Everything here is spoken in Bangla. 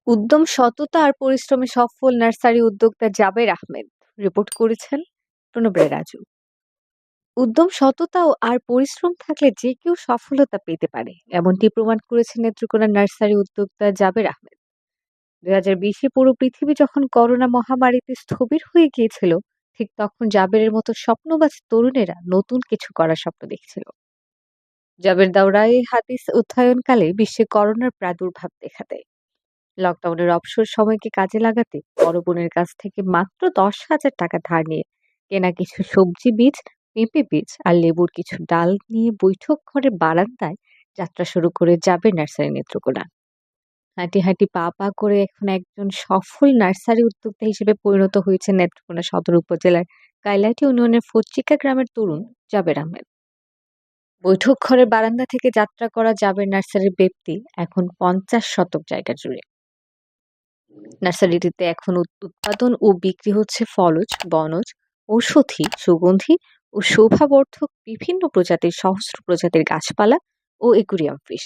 উদ্যম, সততা আর পরিশ্রমে সফল নার্সারি উদ্যোক্তা জাবের আহমেদ রিপোর্ট করেছেন প্রণবের রাজু। উদ্যম, সততা আর পরিশ্রম থাকলে যে কেউ সফলতা পেতে পারে, এমনটি প্রমাণ করেছেন নেত্রকোনার নার্সারি উদ্যোক্তা জাবের আহমেদ। 2020-এ পুরো পৃথিবী যখন করোনা মহামারীতে স্থবির হয়ে গিয়েছিল, ঠিক তখন জাবেরের মতো স্বপ্নবাজ তরুণেরা নতুন কিছু করার স্বপ্ন দেখছিল। জাবের দাওরাই হাদিস অধ্যয়নকালে বিশ্বে করোনার প্রাদুর্ভাব দেখা দেয়। লকডাউনের অবসর সময়কে কাজে লাগাতে বড় বোনের কাছ থেকে মাত্র 10,000 টাকা ধার নিয়ে কেনা কিছু সবজি বীজ, পেঁপে বীজ আর লেবুর কিছু ডাল নিয়ে বৈঠক ঘরের বারান্দায় যাত্রা শুরু করে যাবে নার্সারি নেত্রকোনা। হাঁটি হাঁটি পা পা করে এখন একজন সফল নার্সারি উদ্যোক্তা হিসেবে পরিণত হয়েছে নেত্রকোনা সদর উপজেলার কাইলাটি ইউনিয়নের ফচিকা গ্রামের তরুণ জাবের আহমেদ। বৈঠক ঘরের বারান্দা থেকে যাত্রা করা জাবের নার্সারির ব্যাপ্তি এখন 50 শতক জায়গা জুড়ে। নার্সারিটিতে এখন উৎপাদন ও বিক্রি হচ্ছে ফলজ, বনজ, ঔষধি, সুগন্ধি ও শোভাবর্ধক বিভিন্ন প্রজাতির সহস্র প্রজাতির গাছপালা ও একুরিয়াম ফিশ।